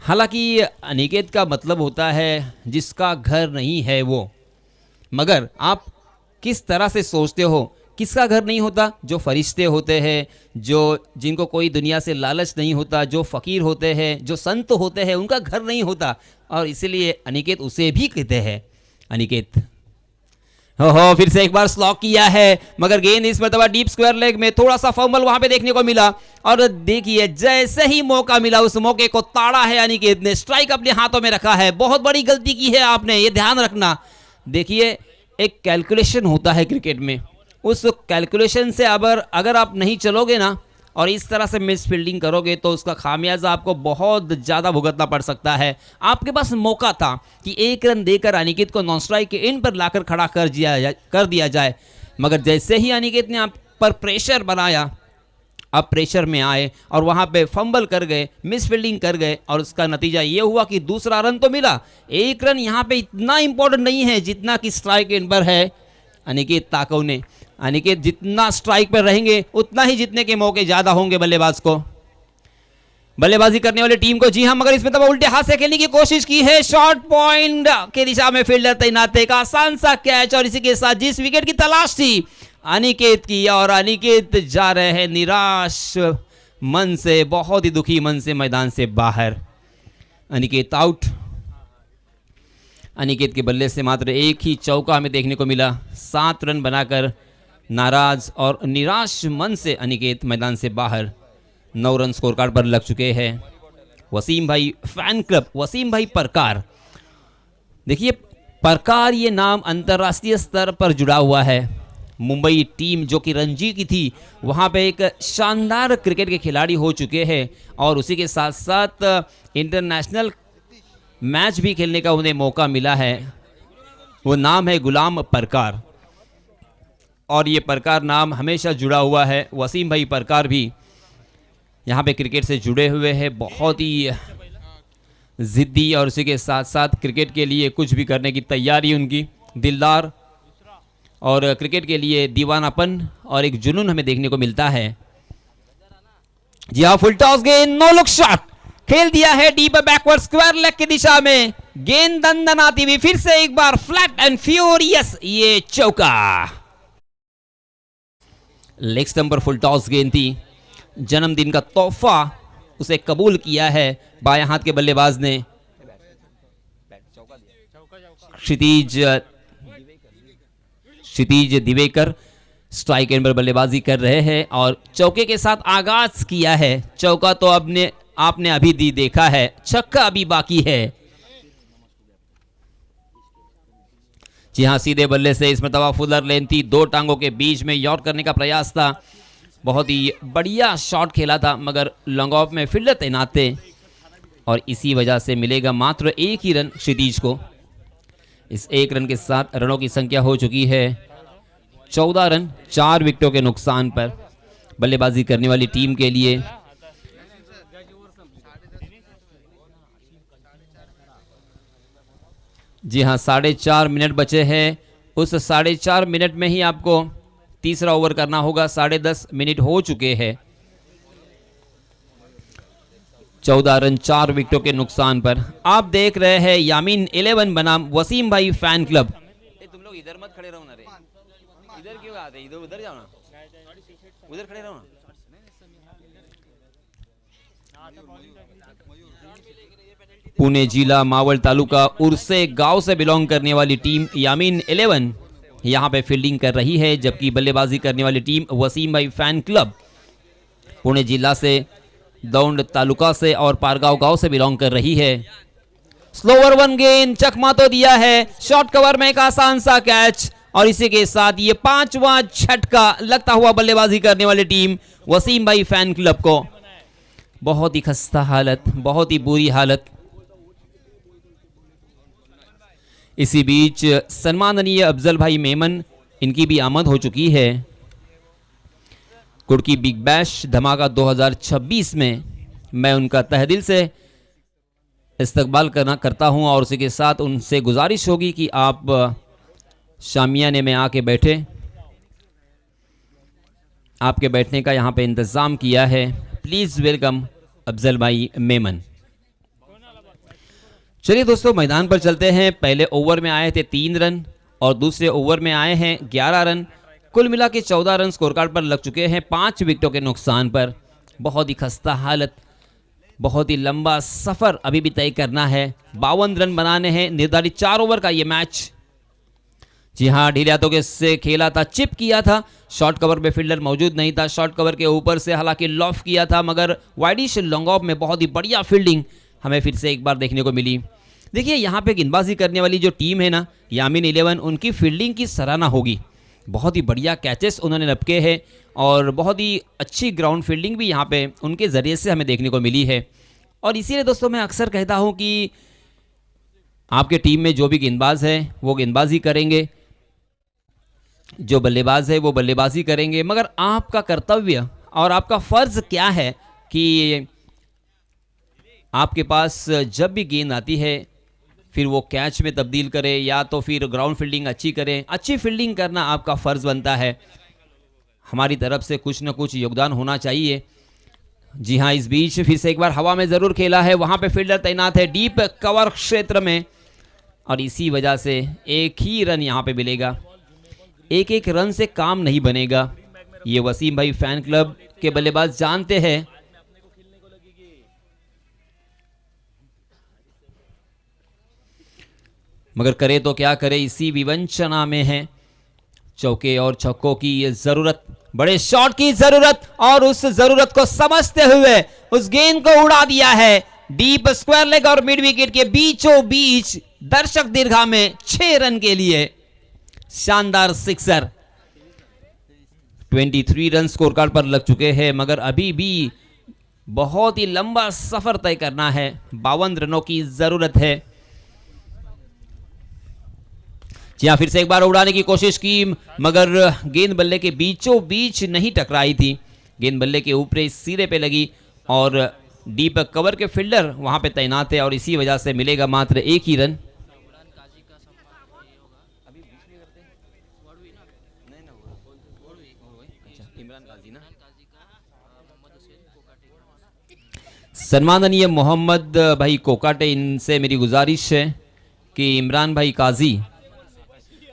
S1: हालांकि अनिकेत का मतलब होता है जिसका घर नहीं है वो, मगर आप किस तरह से सोचते हो किसका घर नहीं होता? जो फरिश्ते होते हैं, जो जिनको कोई दुनिया से लालच नहीं होता, जो फ़कीर होते हैं, जो संत होते हैं, उनका घर नहीं होता। और इसीलिए अनिकेत उसे भी कहते हैं अनिकेत। हो फिर से एक बार स्लॉक किया है, मगर गेंद इस मरतबा डीप स्क्वायर लेग में, थोड़ा सा फंबल वहां पे देखने को मिला। और देखिए जैसे ही मौका मिला उस मौके को ताड़ा है अनिकेत ने, स्ट्राइक अपने हाथों में रखा है। बहुत बड़ी गलती की है आपने, ये ध्यान रखना। देखिए एक कैलकुलेशन होता है क्रिकेट में, उस कैलकुलेशन से अगर आप नहीं चलोगे ना और इस तरह से मिस फील्डिंग करोगे तो उसका खामियाजा आपको बहुत ज़्यादा भुगतना पड़ सकता है। आपके पास मौका था कि 1 रन देकर अनिकेत को नॉन स्ट्राइक के इन पर लाकर खड़ा कर दिया जाए, मगर जैसे ही अनिकेत ने आप पर प्रेशर बनाया, अब प्रेशर में आए और वहाँ पे फंबल कर गए, मिस फील्डिंग कर गए, और उसका नतीजा ये हुआ कि दूसरा रन तो मिला। 1 रन यहाँ पे इतना इंपॉर्टेंट नहीं है जितना कि स्ट्राइक इन पर है अनिकेत ताकव ने। अनिकेत जितना स्ट्राइक पर रहेंगे उतना ही जीतने के मौके ज़्यादा होंगे बल्लेबाज को, बल्लेबाजी करने वाली टीम को। जी हाँ, मगर इसमें तब उल्टे हाथ से खेलने की कोशिश की है। शॉर्ट पॉइंट के दिशा में फील्डर तैनात, का आसान सा कैच, और इसी के साथ जिस विकेट की तलाश थी अनिकेत की, और अनिकेत जा रहे हैं निराश मन से, बहुत ही दुखी मन से मैदान से बाहर। अनिकेत आउट। अनिकेत के बल्ले से मात्र एक ही चौका हमें देखने को मिला। 7 रन बनाकर नाराज और निराश मन से अनिकेत मैदान से बाहर। 9 रन स्कोर कार्ड पर लग चुके हैं। वसीम भाई फैन क्लब, वसीम भाई परकार। देखिए परकार ये नाम अंतर्राष्ट्रीय स्तर पर जुड़ा हुआ है। मुंबई टीम जो कि रणजी की थी, वहाँ पे एक शानदार क्रिकेट के खिलाड़ी हो चुके हैं, और उसी के साथ साथ इंटरनेशनल मैच भी खेलने का उन्हें मौका मिला है। वो नाम है गुलाम परकार, और ये परकार नाम हमेशा जुड़ा हुआ है। वसीम भाई परकार भी यहाँ पे क्रिकेट से जुड़े हुए हैं, बहुत ही ज़िद्दी, और उसी के साथ साथ क्रिकेट के लिए कुछ भी करने की तैयारी उनकी, दिलदार, और क्रिकेट के लिए दीवानापन और एक जुनून हमें देखने को मिलता है। जी हाँ, फुल टॉस गेंद, नो लुक शॉट खेल दिया है डीप बैकवर्ड स्क्वायर लेग की दिशा में। गेंद दंदनाती हुई फिर से एक बार फ्लैट एंड फ्यूरियस, ये चौका। लेग स्टंप पर फुल टॉस गेंद थी, जन्मदिन का तोहफा उसे कबूल किया है बाएं हाथ के बल्लेबाज ने। क्षितिज दिवेकर स्ट्राइक एंड पर बल्लेबाजी कर रहे हैं, और चौके के साथ आगाज किया है। चौका तो आपने अभी देखा है, छक्का अभी बाकी है। जी हाँ, सीधे बल्ले से इसमें तवा फुलर लेन थी, 2 टांगों के बीच में यॉर्क करने का प्रयास था। बहुत ही बढ़िया शॉट खेला था, मगर लॉन्ग ऑफ में फील्डर तैनात थे, और इसी वजह से मिलेगा मात्र 1 ही रन क्षितिज को। इस 1 रन के साथ रनों की संख्या हो चुकी है 14 रन, 4 विकेटों के नुकसान पर बल्लेबाजी करने वाली टीम के लिए। जी हाँ, 4.5 मिनट बचे हैं। उस 4.5 मिनट में ही आपको तीसरा ओवर करना होगा। 10.5 मिनट हो चुके हैं। 14 रन 4 विकेटों के नुकसान पर। आप देख रहे हैं यामीन 11 बनाम वसीम भाई फैन क्लब। तुम लोग इधर मत खड़े रहो ना रे, इधर क्यों आते, इधर उधर जाओ ना, उधर खड़े रहो ना। पुणे जिला मावल तालुका उर्से गांव से बिलोंग करने वाली टीम यामीन 11 यहां पे फील्डिंग कर रही है, जबकि बल्लेबाजी करने वाली टीम वसीम भाई फैन क्लब पुणे जिला से, दौंड तालुका से और पारगांव गांव से बिलोंग कर रही है। स्लोवर 1 गेंद, चकमा तो दिया है, शॉर्ट कवर में एक आसान सा कैच, और इसी के साथ ये 5वां झटका लगता हुआ बल्लेबाजी करने वाली टीम वसीम भाई फैन क्लब को। बहुत ही खस्ता हालत, बहुत ही बुरी हालत। इसी बीच सम्माननीय अफजल भाई मेमन, इनकी भी आमद हो चुकी है। कुर्की बिग बैश धमाका 2026 में मैं उनका तहदिल से इस्तकबाल करता हूं, और उसी के साथ उनसे गुजारिश होगी कि आप शामियाने में आके बैठे। आपके बैठने का यहां पे इंतज़ाम किया है। प्लीज़ वेलकम अफजल भाई मेमन। चलिए दोस्तों, मैदान पर चलते हैं। पहले ओवर में आए थे 3 रन और दूसरे ओवर में आए हैं 11 रन। कुल मिला के 14 रन स्कोर कार्ड पर लग चुके हैं 5 विकेटों के नुकसान पर। बहुत ही खस्ता हालत, बहुत ही लंबा सफर अभी भी तय करना है। 52 रन बनाने हैं, निर्धारित 4 ओवर का ये मैच। जी हाँ, ढीले हाथों के से खेला था, चिप किया था, शॉर्ट कवर में फील्डर मौजूद नहीं था। शॉर्ट कवर के ऊपर से हालांकि लॉफ किया था, मगर वाइडिश लॉन्ग ऑफ में बहुत ही बढ़िया फील्डिंग हमें फिर से एक बार देखने को मिली। देखिए यहाँ पे गेंदबाजी करने वाली जो टीम है ना, यामीन 11, उनकी फील्डिंग की सराहना होगी। बहुत ही बढ़िया कैचेस उन्होंने नपके हैं और बहुत ही अच्छी ग्राउंड फील्डिंग भी यहाँ पे उनके ज़रिए से हमें देखने को मिली है। और इसीलिए दोस्तों मैं अक्सर कहता हूँ कि आपके टीम में जो भी गेंदबाज है वो गेंदबाजी करेंगे, जो बल्लेबाज है वो बल्लेबाजी करेंगे, मगर आपका कर्तव्य और आपका फ़र्ज़ क्या है कि आपके पास जब भी गेंद आती है फिर वो कैच में तब्दील करें या तो फिर ग्राउंड फील्डिंग अच्छी करें। अच्छी फील्डिंग करना आपका फ़र्ज़ बनता है। हमारी तरफ से कुछ न कुछ योगदान होना चाहिए। जी हाँ, इस बीच फिर से एक बार हवा में ज़रूर खेला है, वहाँ पे फील्डर तैनात है डीप कवर क्षेत्र में, और इसी वजह से एक ही रन यहाँ पे मिलेगा। एक एक रन से काम नहीं बनेगा, ये वसीम भाई फैन क्लब के बल्लेबाज जानते हैं। मगर करे तो क्या करे, इसी विवंचना में है। चौके और छक्कों की ये जरूरत, बड़े शॉट की जरूरत, और उस जरूरत को समझते हुए उस गेंद को उड़ा दिया है डीप स्क्वायर लेग और मिड विकेट के बीचों बीच दर्शक दीर्घा में 6 रन के लिए शानदार सिक्सर। 23 रन स्कोर कार्ड पर लग चुके हैं, मगर अभी भी बहुत ही लंबा सफर तय करना है। 52 रनों की जरूरत है। जी हाँ, फिर से एक बार उड़ाने की कोशिश की, मगर गेंद बल्ले के बीचों बीच नहीं टकराई थी। गेंद बल्ले के ऊपरी सिरे पे लगी और डीप कवर के फील्डर वहां पे तैनात है, और इसी वजह से मिलेगा मात्र एक ही रन। सम्माननीय मोहम्मद भाई कोकाटे, इनसे मेरी गुजारिश है कि इमरान भाई काजी,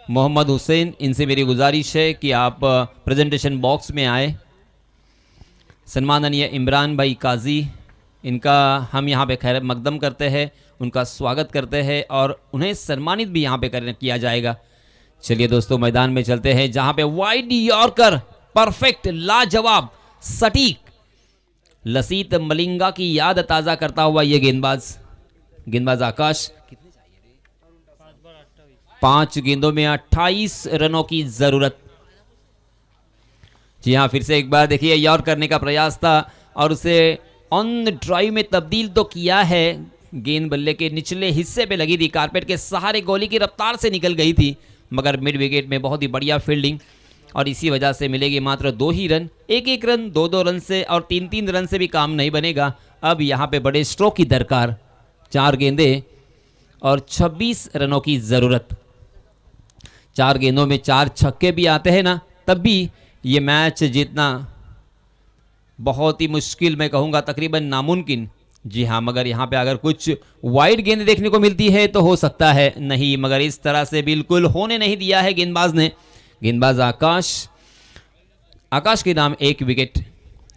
S1: मोहम्मद हुसैन, इनसे मेरी गुजारिश है कि आप प्रेजेंटेशन बॉक्स में आए। सम्माननीय इमरान भाई काजी, इनका हम यहाँ पे खैर मकदम करते हैं, उनका स्वागत करते हैं और उन्हें सम्मानित भी यहाँ पे किया जाएगा। चलिए दोस्तों, मैदान में चलते हैं जहाँ पे वाइड यॉर्कर, परफेक्ट, लाजवाब, सटीक, लसीत मलिंगा की याद ताज़ा करता हुआ ये गेंदबाज आकाश, 5 गेंदों में 28 रनों की जरूरत। जी हाँ, फिर से एक बार देखिए, यॉर्क करने का प्रयास था और उसे ऑन ड्राइव में तब्दील तो किया है। गेंद बल्ले के निचले हिस्से पे लगी थी, कारपेट के सहारे गोली की रफ्तार से निकल गई थी, मगर मिड विकेट में बहुत ही बढ़िया फील्डिंग, और इसी वजह से मिलेगी मात्र 2 ही रन। एक रन, 2 रन से और 3 रन से भी काम नहीं बनेगा। अब यहाँ पे बड़े स्ट्रोक की दरकार, 4 गेंदें और 26 रनों की ज़रूरत। 4 गेंदों में 4 छक्के भी आते हैं ना, तब भी ये मैच जीतना बहुत ही मुश्किल, मैं कहूँगा तकरीबन नामुमकिन। जी हाँ, मगर यहाँ पे अगर कुछ वाइड गेंद देखने को मिलती है तो हो सकता है, नहीं, मगर इस तरह से बिल्कुल होने नहीं दिया है गेंदबाज ने। गेंदबाज आकाश के नाम 1 विकेट।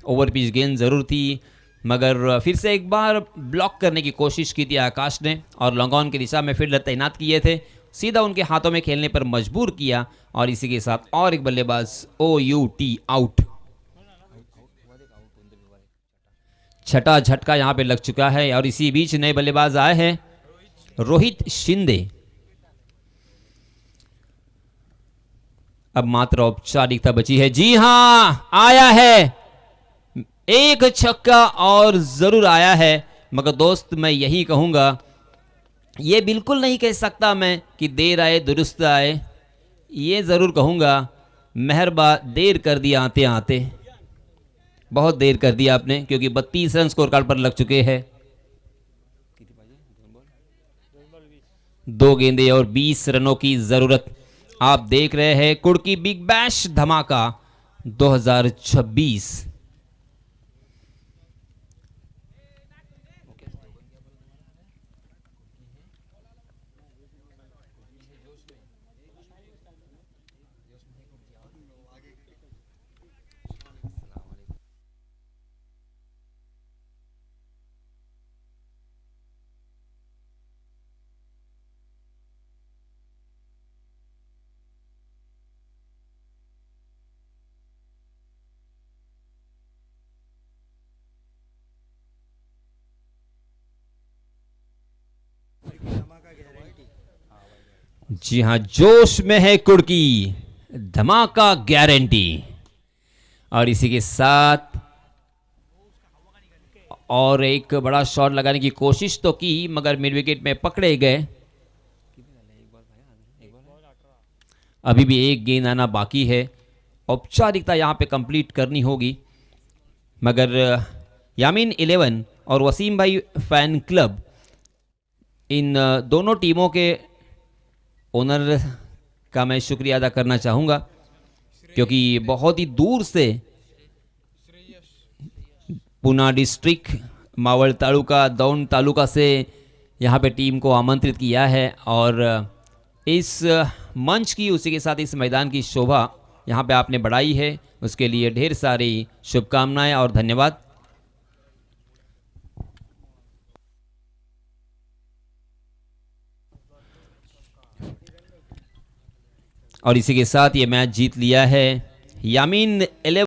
S1: ओवर पिच गेंद ज़रूर थी, मगर फिर से एक बार ब्लॉक करने की कोशिश की थी आकाश ने, और लॉन्ग ऑन की दिशा में फील्डर तैनात किए थे, सीधा उनके हाथों में खेलने पर मजबूर किया, और इसी के साथ और एक बल्लेबाज OUT आउट। छठा झटका यहाँ पे लग चुका है, और इसी बीच नए बल्लेबाज आए हैं रोहित शिंदे। अब मात्र औपचारिकता बची है। जी हाँ, आया है, 1 छक्का और जरूर आया है, मगर दोस्त मैं यही कहूंगा, ये बिल्कुल नहीं कह सकता मैं कि देर आए दुरुस्त आए, ये ज़रूर कहूँगा मेहरबा देर कर दिया आते आते, बहुत देर कर दिया आपने, क्योंकि 32 रन स्कोर कार्ड पर लग चुके हैं। 2 गेंदे और 20 रनों की ज़रूरत। आप देख रहे हैं कुड़की बिग बैश धमाका 2026। जी हाँ, जोश में है कुड़की, धमाका गारंटी। और इसी के साथ और एक बड़ा शॉट लगाने की कोशिश तो की मगर मिड विकेट में पकड़े गए। अभी भी एक गेंद आना बाकी है, औपचारिकता यहाँ पे कंप्लीट करनी होगी। मगर यामीन 11 और वसीम भाई फैन क्लब, इन दोनों टीमों के ओनर का मैं शुक्रिया अदा करना चाहूँगा, क्योंकि बहुत ही दूर से पूना डिस्ट्रिक्ट, मावल तालुका, दौंड तालुका से यहाँ पे टीम को आमंत्रित किया है और इस मंच की, उसी के साथ इस मैदान की शोभा यहाँ पे आपने बढ़ाई है, उसके लिए ढेर सारी शुभकामनाएं और धन्यवाद। और इसी के साथ ये मैच जीत लिया है यामीन 11।